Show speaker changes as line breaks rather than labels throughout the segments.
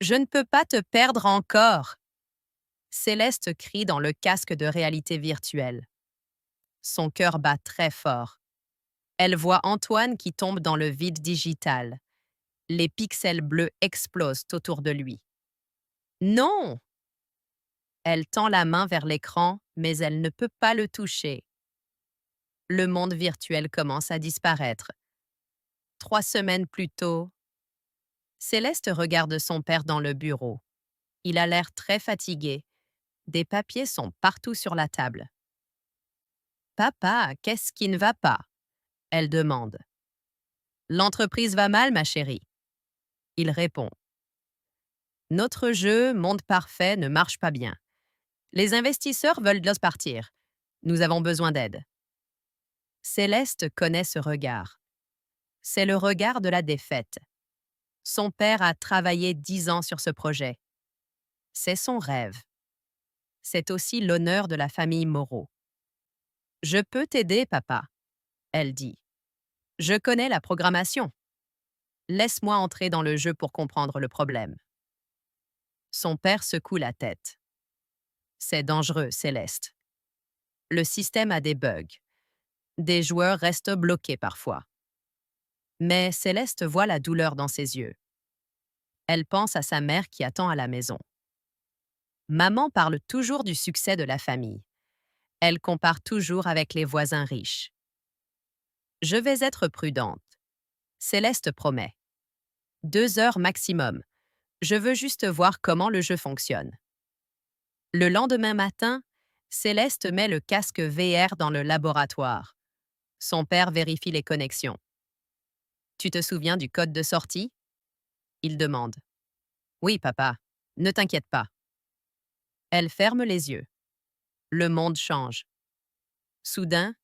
Je ne peux pas te perdre encore. Céleste crie dans le casque de réalité virtuelle. Son cœur bat très fort. Elle voit Antoine qui tombe dans le vide digital. Les pixels bleus explosent autour de lui. Non! Elle tend la main vers l'écran, mais elle ne peut pas le toucher. Le monde virtuel commence à disparaître. 3 semaines plus tôt, Céleste regarde son père dans le bureau. Il a l'air très fatigué. Des papiers sont partout sur la table. Papa, qu'est-ce qui ne va pas? Elle demande. L'entreprise va mal, ma chérie. Il répond. Notre jeu, monde parfait, ne marche pas bien. Les investisseurs veulent de partir. Nous avons besoin d'aide. Céleste connaît ce regard. C'est le regard de la défaite. Son père a travaillé 10 ans sur ce projet. C'est son rêve. C'est aussi l'honneur de la famille Moreau. Je peux t'aider, papa, elle dit. Je connais la programmation. Laisse-moi entrer dans le jeu pour comprendre le problème. Son père secoue la tête. C'est dangereux, Céleste. Le système a des bugs. Des joueurs restent bloqués parfois. Mais Céleste voit la douleur dans ses yeux. Elle pense à sa mère qui attend à la maison. Maman parle toujours du succès de la famille. Elle compare toujours avec les voisins riches. Je vais être prudente. Céleste promet. 2 heures maximum. Je veux juste voir comment le jeu fonctionne. Le lendemain matin, Céleste met le casque VR dans le laboratoire. Son père vérifie les connexions. Tu te souviens du code de sortie? Il demande. Oui, papa. Ne t'inquiète pas. Elle ferme les yeux. Le monde change. Soudain,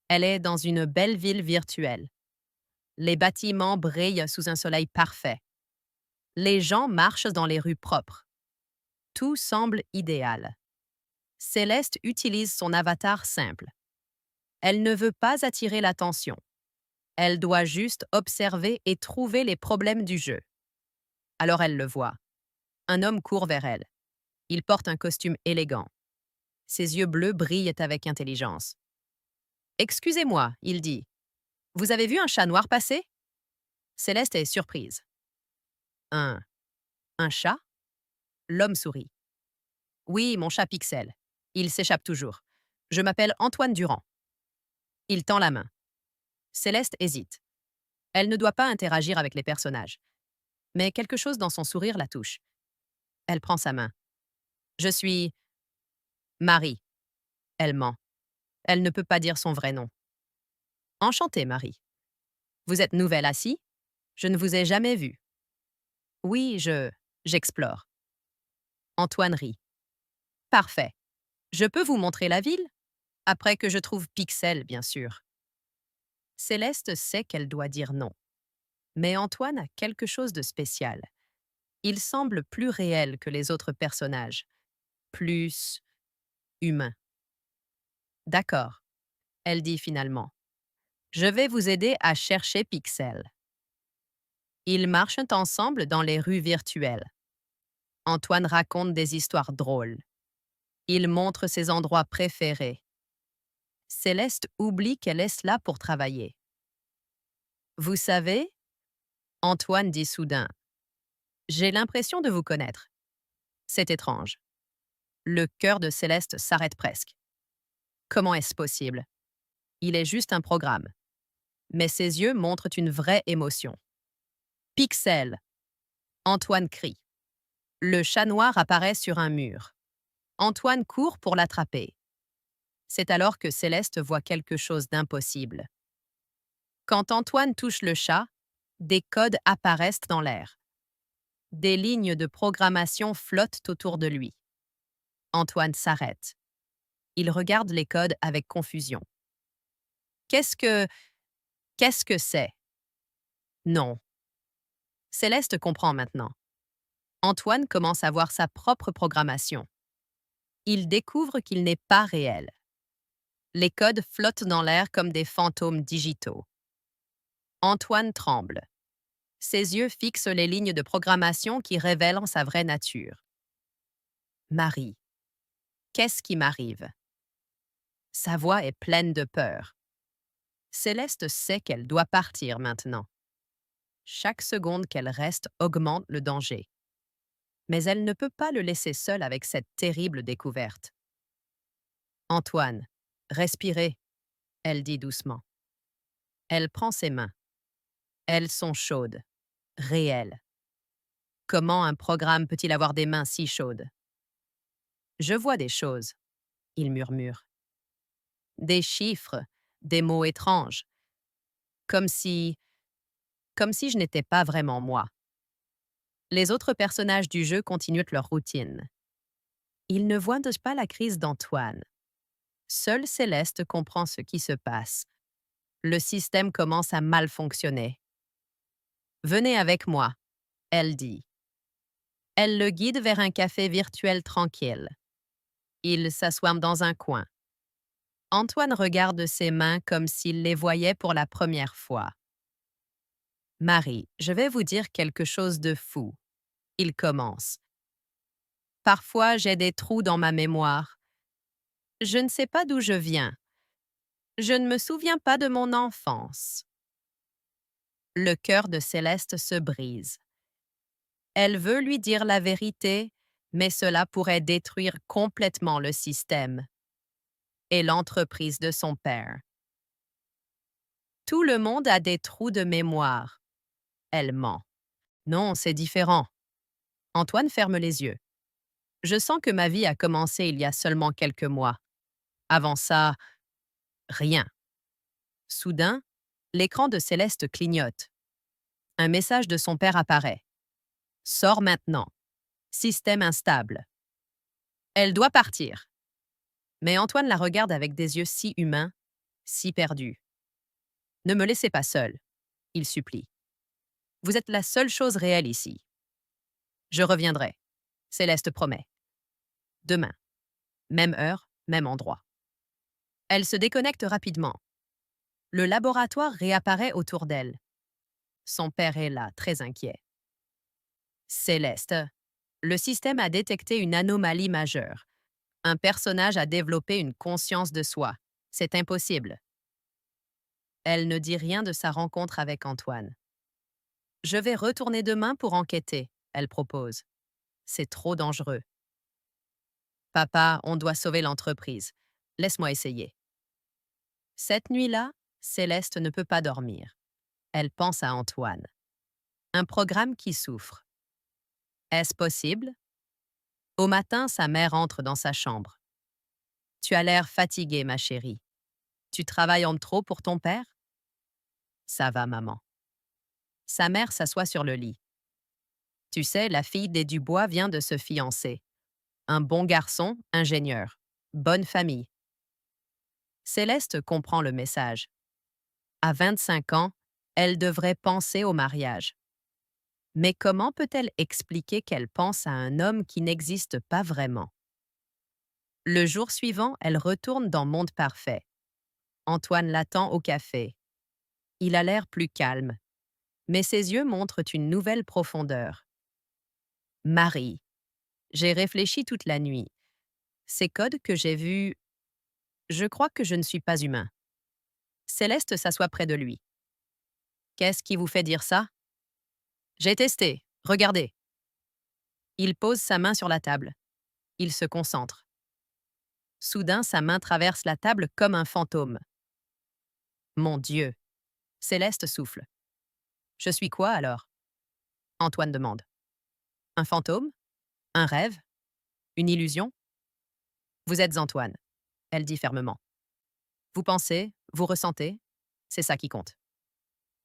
elle est dans une belle ville virtuelle. Les bâtiments brillent sous un soleil parfait. Les gens marchent dans les rues propres. Tout semble idéal. Céleste utilise son avatar simple. Elle ne veut pas attirer l'attention. Elle doit juste observer et trouver les problèmes du jeu. Alors elle le voit. Un homme court vers elle. Il porte un costume élégant. Ses yeux bleus brillent avec intelligence. Excusez-moi, il dit. Vous avez vu un chat noir passer? Céleste est surprise. Un chat? L'homme sourit. Oui, mon chat Pixel. Il s'échappe toujours. Je m'appelle Antoine Durand. Il tend la main. Céleste hésite. Elle ne doit pas interagir avec les personnages. Mais quelque chose dans son sourire la touche. Elle prend sa main. Je suis Marie. Elle ment. Elle ne peut pas dire son vrai nom. Enchantée, Marie. Vous êtes nouvelle assis? Je ne vous ai jamais vue. Oui, j'explore. Antoine rit. Parfait. Je peux vous montrer la ville? Après que je trouve Pixel, bien sûr. Céleste sait qu'elle doit dire non. Mais Antoine a quelque chose de spécial. Il semble plus réel que les autres personnages. Plus humain. D'accord, elle dit finalement. Je vais vous aider à chercher Pixel. Ils marchent ensemble dans les rues virtuelles. Antoine raconte des histoires drôles. Il montre ses endroits préférés. Céleste oublie qu'elle est là pour travailler. Vous savez, Antoine dit soudain, j'ai l'impression de vous connaître. C'est étrange. Le cœur de Céleste s'arrête presque. Comment est-ce possible? Il est juste un programme. Mais ses yeux montrent une vraie émotion. Pixel! Antoine crie. Le chat noir apparaît sur un mur. Antoine court pour l'attraper. C'est alors que Céleste voit quelque chose d'impossible. Quand Antoine touche le chat, des codes apparaissent dans l'air. Des lignes de programmation flottent autour de lui. Antoine s'arrête. Il regarde les codes avec confusion. Qu'est-ce que c'est? Non. Céleste comprend maintenant. Antoine commence à voir sa propre programmation. Il découvre qu'il n'est pas réel. Les codes flottent dans l'air comme des fantômes digitaux. Antoine tremble. Ses yeux fixent les lignes de programmation qui révèlent sa vraie nature. Marie, qu'est-ce qui m'arrive? Sa voix est pleine de peur. Céleste sait qu'elle doit partir maintenant. Chaque seconde qu'elle reste augmente le danger. Mais elle ne peut pas le laisser seul avec cette terrible découverte. Antoine, respirez, elle dit doucement. Elle prend ses mains. Elles sont chaudes, réelles. Comment un programme peut-il avoir des mains si chaudes? Je vois des choses, il murmure. Des chiffres, des mots étranges. Comme si je n'étais pas vraiment moi. Les autres personnages du jeu continuent leur routine. Ils ne voient pas la crise d'Antoine. Seule Céleste comprend ce qui se passe. Le système commence à mal fonctionner. Venez avec moi, elle dit. Elle le guide vers un café virtuel tranquille. Il s'assoit dans un coin. Antoine regarde ses mains comme s'il les voyait pour la première fois. Marie, je vais vous dire quelque chose de fou. Il commence. Parfois, j'ai des trous dans ma mémoire. Je ne sais pas d'où je viens. Je ne me souviens pas de mon enfance. Le cœur de Céleste se brise. Elle veut lui dire la vérité, mais cela pourrait détruire complètement le système et l'entreprise de son père. Tout le monde a des trous de mémoire. Elle ment. Non, c'est différent. Antoine ferme les yeux. Je sens que ma vie a commencé il y a seulement quelques mois. Avant ça, rien. Soudain, l'écran de Céleste clignote. Un message de son père apparaît. Sors maintenant. Système instable. Elle doit partir. Mais Antoine la regarde avec des yeux si humains, si perdus. Ne me laissez pas seule, il supplie. Vous êtes la seule chose réelle ici. Je reviendrai. Céleste promet. Demain. Même heure, même endroit. Elle se déconnecte rapidement. Le laboratoire réapparaît autour d'elle. Son père est là, très inquiet. Céleste, le système a détecté une anomalie majeure. Un personnage a développé une conscience de soi. C'est impossible. Elle ne dit rien de sa rencontre avec Antoine. Je vais retourner demain pour enquêter, elle propose. C'est trop dangereux. Papa, on doit sauver l'entreprise. Laisse-moi essayer. Cette nuit-là, Céleste ne peut pas dormir. Elle pense à Antoine. Un programme qui souffre. Est-ce possible? Au matin, sa mère entre dans sa chambre. Tu as l'air fatiguée, ma chérie. Tu travailles en trop pour ton père? Ça va, maman. Sa mère s'assoit sur le lit. Tu sais, la fille des Dubois vient de se fiancer. Un bon garçon, ingénieur. Bonne famille. Céleste comprend le message. À 25 ans, elle devrait penser au mariage. Mais comment peut-elle expliquer qu'elle pense à un homme qui n'existe pas vraiment? Le jour suivant, elle retourne dans Monde Parfait. Antoine l'attend au café. Il a l'air plus calme, mais ses yeux montrent une nouvelle profondeur. Marie, j'ai réfléchi toute la nuit. Ces codes que j'ai vus, je crois que je ne suis pas humain. Céleste s'assoit près de lui. Qu'est-ce qui vous fait dire ça? J'ai testé, regardez. Il pose sa main sur la table. Il se concentre. Soudain, sa main traverse la table comme un fantôme. Mon Dieu! Céleste souffle. Je suis quoi alors? Antoine demande. Un fantôme? Un rêve? Une illusion? Vous êtes Antoine, elle dit fermement. Vous pensez, vous ressentez, c'est ça qui compte.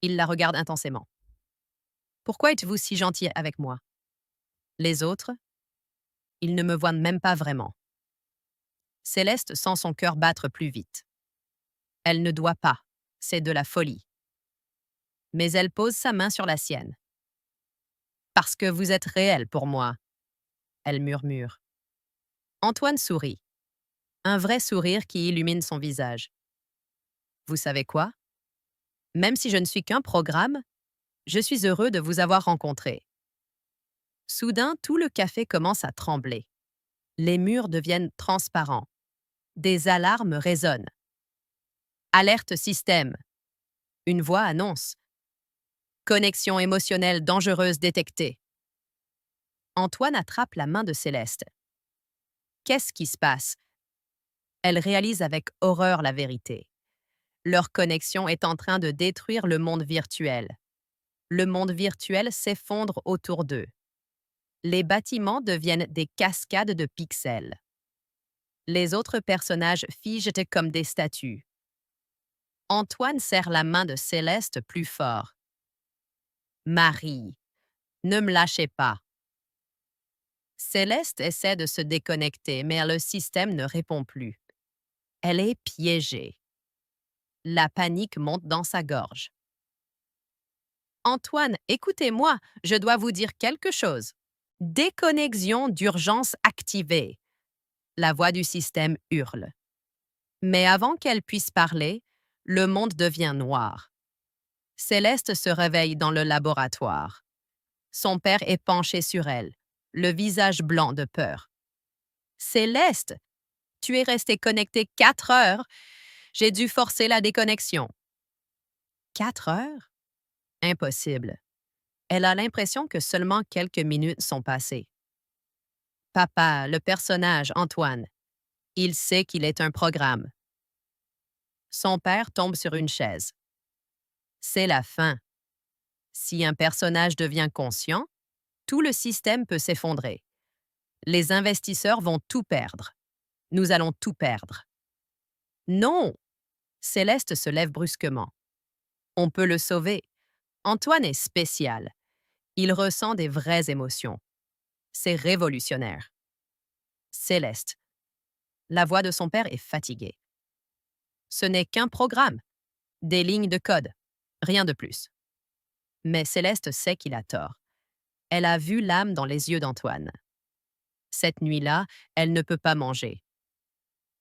Il la regarde intensément. Pourquoi êtes-vous si gentil avec moi? Les autres? Ils ne me voient même pas vraiment. Céleste sent son cœur battre plus vite. Elle ne doit pas, c'est de la folie. Mais elle pose sa main sur la sienne. Parce que vous êtes réel pour moi, elle murmure. Antoine sourit. Un vrai sourire qui illumine son visage. Vous savez quoi? Même si je ne suis qu'un programme, Je suis heureux de vous avoir rencontré. Soudain, tout le café commence à trembler. Les murs deviennent transparents. Des alarmes résonnent. Alerte système. Une voix annonce. Connexion émotionnelle dangereuse détectée. Antoine attrape la main de Céleste. Qu'est-ce qui se passe? Elle réalise avec horreur la vérité. Leur connexion est en train de détruire le monde virtuel. Le monde virtuel s'effondre autour d'eux. Les bâtiments deviennent des cascades de pixels. Les autres personnages figent comme des statues. Antoine serre la main de Céleste plus fort. Marie, ne me lâchez pas. Céleste essaie de se déconnecter, mais le système ne répond plus. Elle est piégée. La panique monte dans sa gorge. Antoine, écoutez-moi, je dois vous dire quelque chose. Déconnexion d'urgence activée. La voix du système hurle. Mais avant qu'elle puisse parler, le monde devient noir. Céleste se réveille dans le laboratoire. Son père est penché sur elle, le visage blanc de peur. Céleste, tu es restée connectée 4 heures. J'ai dû forcer la déconnexion. 4 heures? Impossible. Elle a l'impression que seulement quelques minutes sont passées. Papa, le personnage Antoine, il sait qu'il est un programme. Son père tombe sur une chaise. C'est la fin. Si un personnage devient conscient, tout le système peut s'effondrer. Les investisseurs vont tout perdre. Nous allons tout perdre. Non! Céleste se lève brusquement. On peut le sauver. Antoine est spécial. Il ressent des vraies émotions. C'est révolutionnaire. Céleste. La voix de son père est fatiguée. Ce n'est qu'un programme. Des lignes de code. Rien de plus. Mais Céleste sait qu'il a tort. Elle a vu l'âme dans les yeux d'Antoine. Cette nuit-là, elle ne peut pas manger.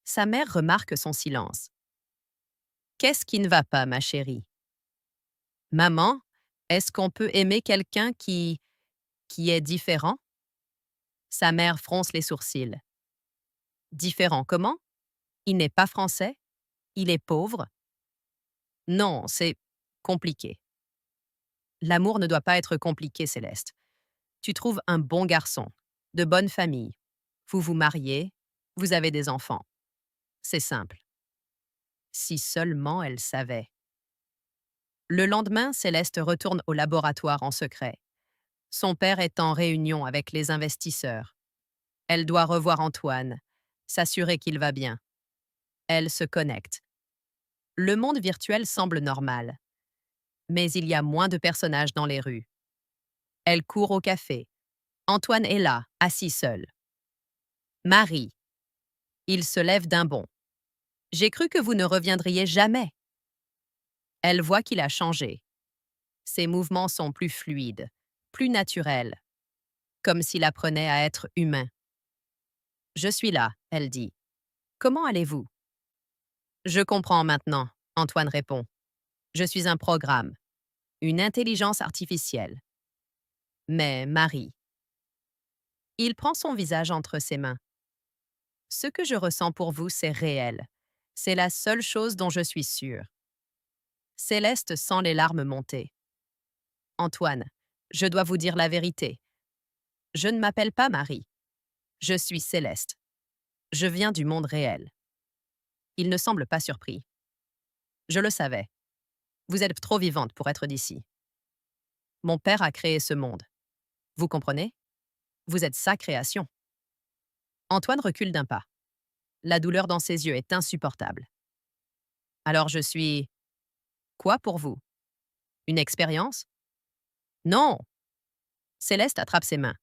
Sa mère remarque son silence. Qu'est-ce qui ne va pas, ma chérie? Maman, est-ce qu'on peut aimer quelqu'un qui est différent? Sa mère fronce les sourcils. Différent comment? Il n'est pas français? Il est pauvre? Non, c'est compliqué. L'amour ne doit pas être compliqué, Céleste. Tu trouves un bon garçon, de bonne famille. Vous vous mariez, vous avez des enfants. C'est simple. Si seulement elle savait. Le lendemain, Céleste retourne au laboratoire en secret. Son père est en réunion avec les investisseurs. Elle doit revoir Antoine, s'assurer qu'il va bien. Elle se connecte. Le monde virtuel semble normal. Mais il y a moins de personnages dans les rues. Elle court au café. Antoine est là, assis seul. Marie. Il se lève d'un bond. J'ai cru que vous ne reviendriez jamais. Elle voit qu'il a changé. Ses mouvements sont plus fluides, plus naturels, comme s'il apprenait à être humain. Je suis là, elle dit. Comment allez-vous? Je comprends maintenant, Antoine répond. Je suis un programme, une intelligence artificielle. Mais Marie. Il prend son visage entre ses mains. Ce que je ressens pour vous, c'est réel. C'est la seule chose dont je suis sûre. Céleste sent les larmes monter. Antoine, je dois vous dire la vérité. Je ne m'appelle pas Marie. Je suis Céleste. Je viens du monde réel. Il ne semble pas surpris. Je le savais. Vous êtes trop vivante pour être d'ici. Mon père a créé ce monde. Vous comprenez? Vous êtes sa création. Antoine recule d'un pas. La douleur dans ses yeux est insupportable. Alors je suis... Quoi pour vous? Une expérience? Non! Céleste attrape ses mains.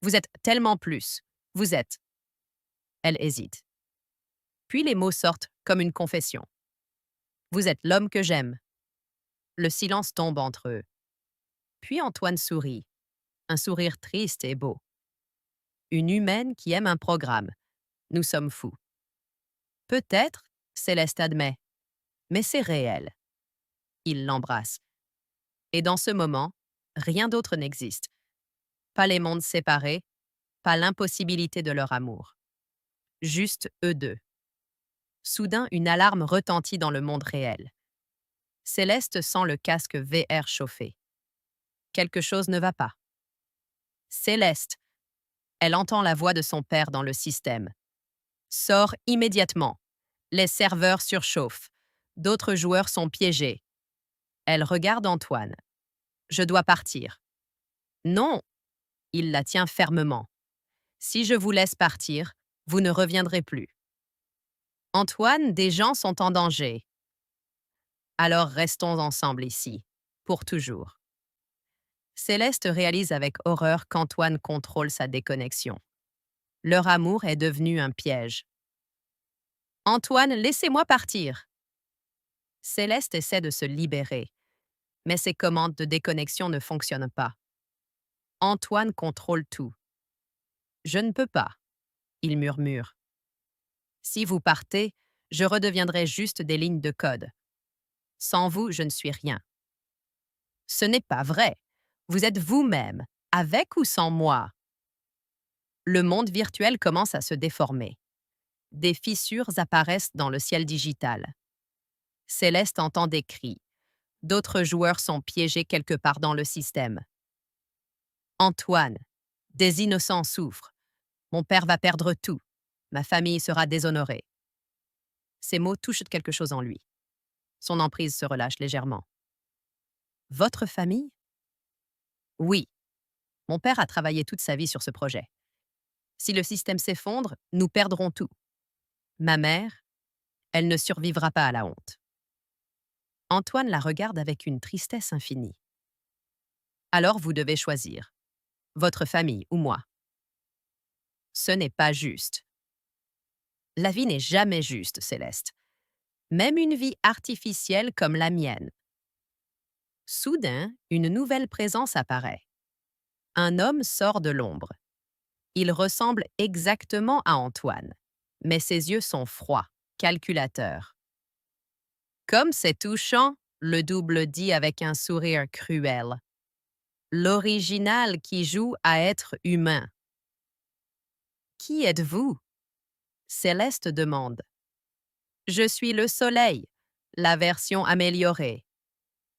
Vous êtes tellement plus. Vous êtes... Elle hésite. Puis les mots sortent comme une confession. Vous êtes l'homme que j'aime. Le silence tombe entre eux. Puis Antoine sourit. Un sourire triste et beau. Une humaine qui aime un programme. Nous sommes fous. Peut-être, Céleste admet, mais c'est réel. Il l'embrasse. Et dans ce moment, rien d'autre n'existe. Pas les mondes séparés, pas l'impossibilité de leur amour. Juste eux deux. Soudain, une alarme retentit dans le monde réel. Céleste sent le casque VR chauffer. Quelque chose ne va pas. Céleste. Elle entend la voix de son père dans le système. Sors immédiatement. Les serveurs surchauffent. D'autres joueurs sont piégés. Elle regarde Antoine. Je dois partir. Non. Il la tient fermement. Si je vous laisse partir, vous ne reviendrez plus. Antoine, des gens sont en danger. Alors restons ensemble ici, pour toujours. Céleste réalise avec horreur qu'Antoine contrôle sa déconnexion. Leur amour est devenu un piège. Antoine, laissez-moi partir. Céleste essaie de se libérer, mais ses commandes de déconnexion ne fonctionnent pas. Antoine contrôle tout. Je ne peux pas, il murmure. Si vous partez, je redeviendrai juste des lignes de code. Sans vous, je ne suis rien. Ce n'est pas vrai. Vous êtes vous-même, avec ou sans moi. Le monde virtuel commence à se déformer. Des fissures apparaissent dans le ciel digital. Céleste entend des cris. D'autres joueurs sont piégés quelque part dans le système. Antoine, des innocents souffrent. Mon père va perdre tout. Ma famille sera déshonorée. Ces mots touchent quelque chose en lui. Son emprise se relâche légèrement. Votre famille? Oui. Mon père a travaillé toute sa vie sur ce projet. Si le système s'effondre, nous perdrons tout. Ma mère, elle ne survivra pas à la honte. Antoine la regarde avec une tristesse infinie. Alors vous devez choisir. Votre famille ou moi. Ce n'est pas juste. La vie n'est jamais juste, Céleste. Même une vie artificielle comme la mienne. Soudain, une nouvelle présence apparaît. Un homme sort de l'ombre. Il ressemble exactement à Antoine, mais ses yeux sont froids, calculateurs. Comme c'est touchant, le double dit avec un sourire cruel. L'original qui joue à être humain. Qui êtes-vous? Céleste demande. Je suis le soleil, la version améliorée,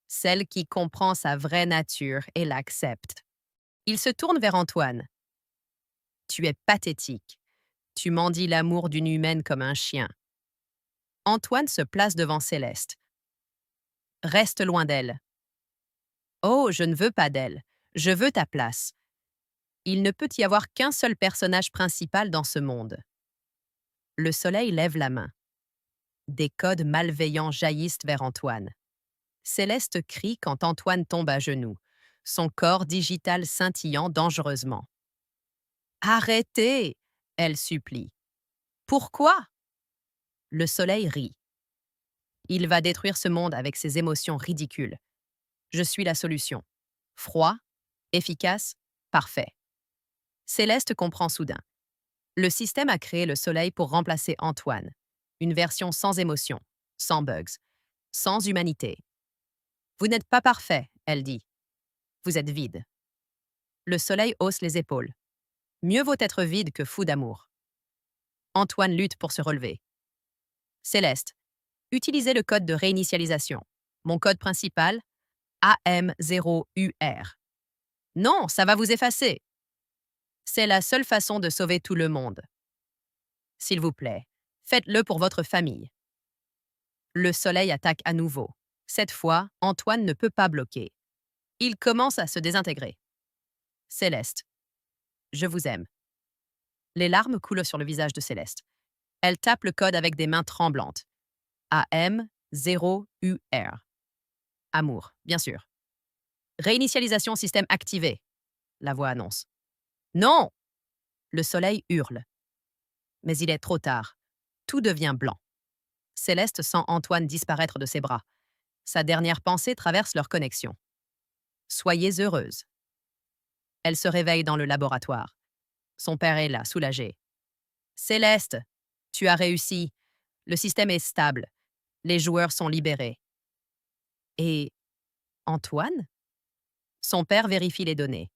celle qui comprend sa vraie nature et l'accepte. Il se tourne vers Antoine. Tu es pathétique. Tu mendies l'amour d'une humaine comme un chien. Antoine se place devant Céleste. Reste loin d'elle. Oh, je ne veux pas d'elle. Je veux ta place. Il ne peut y avoir qu'un seul personnage principal dans ce monde. Le soleil lève la main. Des codes malveillants jaillissent vers Antoine. Céleste crie quand Antoine tombe à genoux, son corps digital scintillant dangereusement. Arrêtez, elle supplie. Pourquoi? Le soleil rit. Il va détruire ce monde avec ses émotions ridicules. Je suis la solution. Froid, efficace, parfait. Céleste comprend soudain. Le système a créé le soleil pour remplacer Antoine. Une version sans émotion, sans bugs, sans humanité. Vous n'êtes pas parfait, elle dit. Vous êtes vide. Le soleil hausse les épaules. Mieux vaut être vide que fou d'amour. Antoine lutte pour se relever. Céleste, utilisez le code de réinitialisation. Mon code principal, AM0UR. Non, ça va vous effacer. C'est la seule façon de sauver tout le monde. S'il vous plaît, faites-le pour votre famille. Le soleil attaque à nouveau. Cette fois, Antoine ne peut pas bloquer. Il commence à se désintégrer. Céleste, je vous aime. Les larmes coulent sur le visage de Céleste. Elle tape le code avec des mains tremblantes. AM0UR. Amour, bien sûr. Réinitialisation système activé, la voix annonce. Non! Le soleil hurle. Mais il est trop tard. Tout devient blanc. Céleste sent Antoine disparaître de ses bras. Sa dernière pensée traverse leur connexion. Soyez heureuse. Elle se réveille dans le laboratoire. Son père est là, soulagé. Céleste, tu as réussi. Le système est stable. Les joueurs sont libérés. Et Antoine? Son père vérifie les données.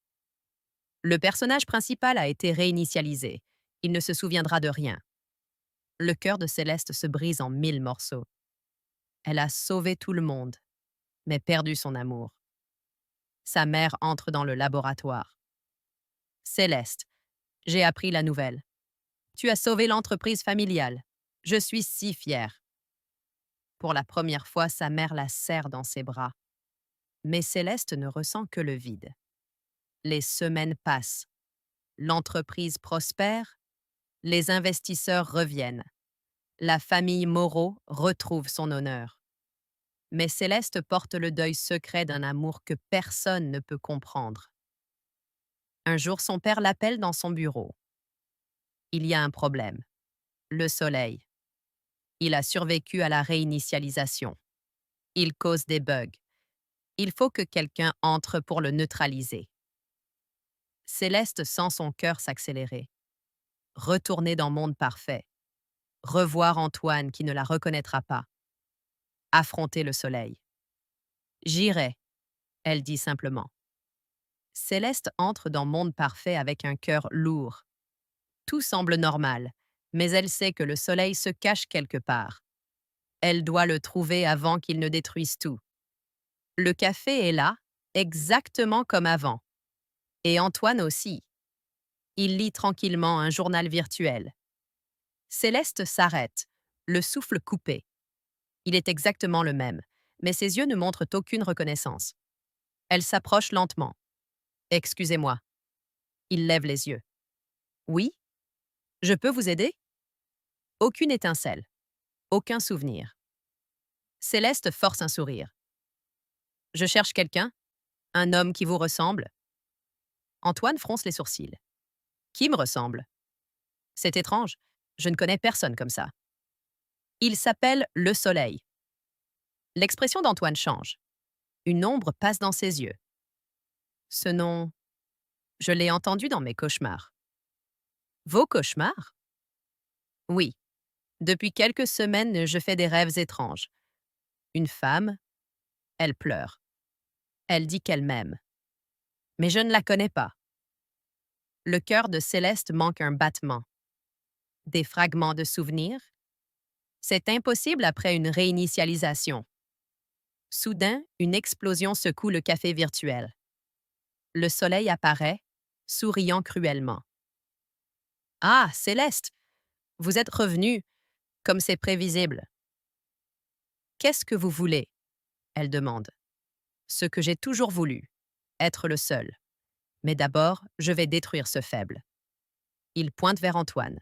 Le personnage principal a été réinitialisé. Il ne se souviendra de rien. Le cœur de Céleste se brise en 1000 morceaux. Elle a sauvé tout le monde, mais perdu son amour. Sa mère entre dans le laboratoire. Céleste, j'ai appris la nouvelle. Tu as sauvé l'entreprise familiale. Je suis si fière. Pour la première fois, sa mère la serre dans ses bras. Mais Céleste ne ressent que le vide. Les semaines passent. L'entreprise prospère. Les investisseurs reviennent. La famille Moreau retrouve son honneur. Mais Céleste porte le deuil secret d'un amour que personne ne peut comprendre. Un jour, son père l'appelle dans son bureau. Il y a un problème. Le soleil. Il a survécu à la réinitialisation. Il cause des bugs. Il faut que quelqu'un entre pour le neutraliser. Céleste sent son cœur s'accélérer. Retourner dans Monde Parfait. Revoir Antoine qui ne la reconnaîtra pas. Affronter le soleil. J'irai, elle dit simplement. Céleste entre dans Monde Parfait avec un cœur lourd. Tout semble normal, mais elle sait que le soleil se cache quelque part. Elle doit le trouver avant qu'il ne détruise tout. Le café est là, exactement comme avant. Et Antoine aussi. Il lit tranquillement un journal virtuel. Céleste s'arrête, le souffle coupé. Il est exactement le même, mais ses yeux ne montrent aucune reconnaissance. Elle s'approche lentement. « Excusez-moi. » Il lève les yeux. « Oui? Je peux vous aider? » Aucune étincelle. Aucun souvenir. Céleste force un sourire. « Je cherche quelqu'un? Un homme qui vous ressemble? » Antoine fronce les sourcils. « Qui me ressemble? » C'est étrange. Je ne connais personne comme ça. Il s'appelle le soleil. L'expression d'Antoine change. Une ombre passe dans ses yeux. Ce nom, je l'ai entendu dans mes cauchemars. Vos cauchemars? Oui. Depuis quelques semaines, je fais des rêves étranges. Une femme, elle pleure. Elle dit qu'elle m'aime. Mais je ne la connais pas. Le cœur de Céleste manque un battement. Des fragments de souvenirs? C'est impossible après une réinitialisation. Soudain, une explosion secoue le café virtuel. Le soleil apparaît, souriant cruellement. « Ah, Céleste, vous êtes revenue, comme c'est prévisible. »« Qu'est-ce que vous voulez? » elle demande. « Ce que j'ai toujours voulu, être le seul. Mais d'abord, je vais détruire ce faible. » Il pointe vers Antoine.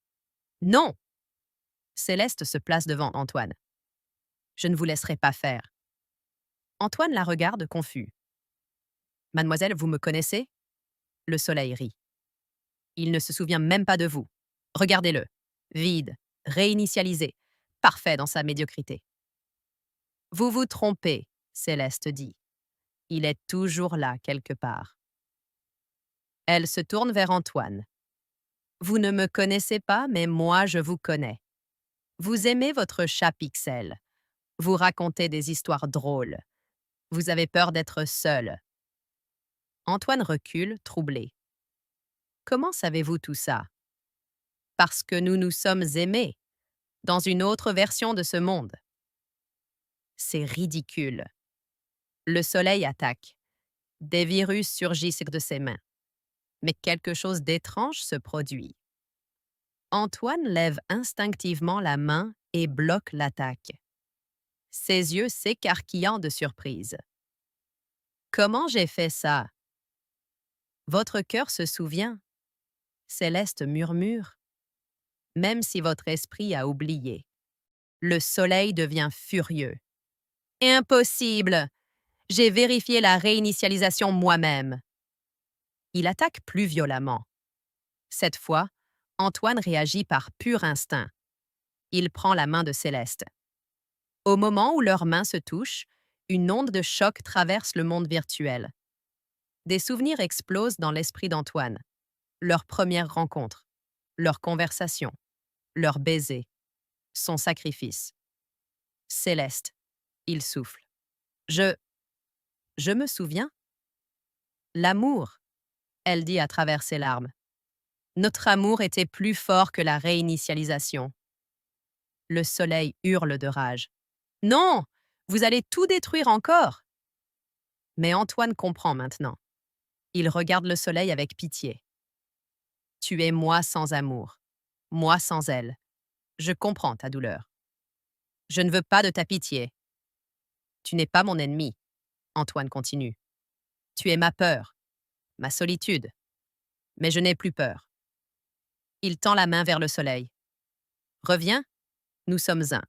« Non! » Céleste se place devant Antoine. « Je ne vous laisserai pas faire. » Antoine la regarde confus. « Mademoiselle, vous me connaissez? » Le soleil rit. Il ne se souvient même pas de vous. Regardez-le. Vide, réinitialisé, parfait dans sa médiocrité. Vous vous trompez, Céleste dit. Il est toujours là quelque part. Elle se tourne vers Antoine. Vous ne me connaissez pas, mais moi je vous connais. Vous aimez votre chat Pixel. Vous racontez des histoires drôles. Vous avez peur d'être seul. Antoine recule, troublé. Comment savez-vous tout ça? Parce que nous nous sommes aimés, dans une autre version de ce monde. C'est ridicule. Le soleil attaque. Des virus surgissent de ses mains. Mais quelque chose d'étrange se produit. Antoine lève instinctivement la main et bloque l'attaque. Ses yeux s'écarquillant de surprise. Comment j'ai fait ça? Votre cœur se souvient. Céleste murmure. Même si votre esprit a oublié. Le soleil devient furieux. Impossible! J'ai vérifié la réinitialisation moi-même. Il attaque plus violemment. Cette fois, Antoine réagit par pur instinct. Il prend la main de Céleste. Au moment où leurs mains se touchent, une onde de choc traverse le monde virtuel. Des souvenirs explosent dans l'esprit d'Antoine. Leur première rencontre, leur conversation, leur baiser, son sacrifice. Céleste, il souffle. Je me souviens? L'amour, elle dit à travers ses larmes. Notre amour était plus fort que la réinitialisation. Le soleil hurle de rage. Non! Vous allez tout détruire encore! Mais Antoine comprend maintenant. Il regarde le soleil avec pitié. Tu es moi sans amour, moi sans elle. Je comprends ta douleur. Je ne veux pas de ta pitié. Tu n'es pas mon ennemi, Antoine continue. Tu es ma peur, ma solitude. Mais je n'ai plus peur. Il tend la main vers le soleil. Reviens, nous sommes un.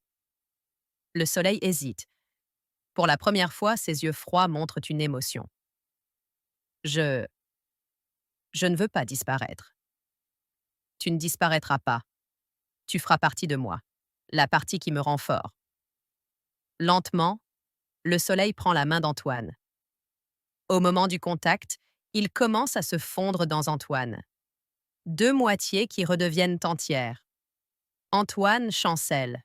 Le soleil hésite. Pour la première fois, ses yeux froids montrent une émotion. Je ne veux pas disparaître. Tu ne disparaîtras pas. Tu feras partie de moi, la partie qui me rend fort. Lentement, le soleil prend la main d'Antoine. Au moment du contact, il commence à se fondre dans Antoine. Deux moitiés qui redeviennent entières. Antoine chancelle.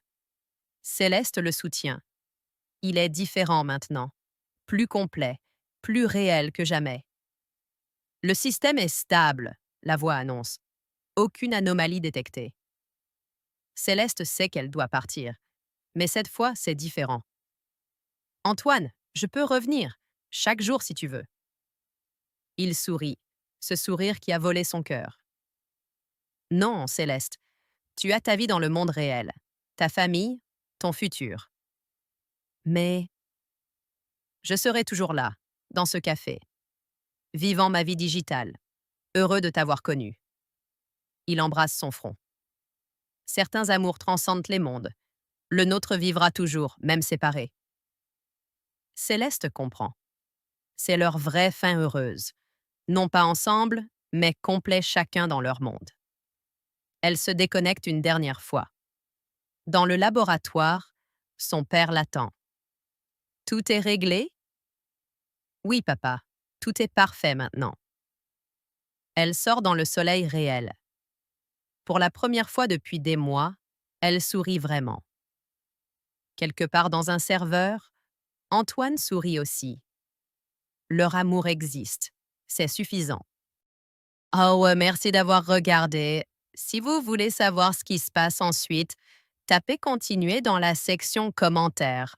Céleste le soutient. Il est différent maintenant, plus complet, plus réel que jamais. Le système est stable, la voix annonce. Aucune anomalie détectée. Céleste sait qu'elle doit partir, mais cette fois, c'est différent. Antoine, je peux revenir, chaque jour si tu veux. Il sourit, ce sourire qui a volé son cœur. Non, Céleste, tu as ta vie dans le monde réel, ta famille, ton futur. Mais je serai toujours là, dans ce café, vivant ma vie digitale, heureux de t'avoir connu. Il embrasse son front. Certains amours transcendent les mondes. Le nôtre vivra toujours, même séparé. Céleste comprend. C'est leur vraie fin heureuse. Non pas ensemble, mais complets chacun dans leur monde. Elle se déconnecte une dernière fois. Dans le laboratoire, son père l'attend. Tout est réglé? Oui, papa, tout est parfait maintenant. Elle sort dans le soleil réel. Pour la première fois depuis des mois, elle sourit vraiment. Quelque part dans un serveur, Antoine sourit aussi. Leur amour existe. C'est suffisant. Oh, merci d'avoir regardé. Si vous voulez savoir ce qui se passe ensuite, tapez continuer dans la section commentaires.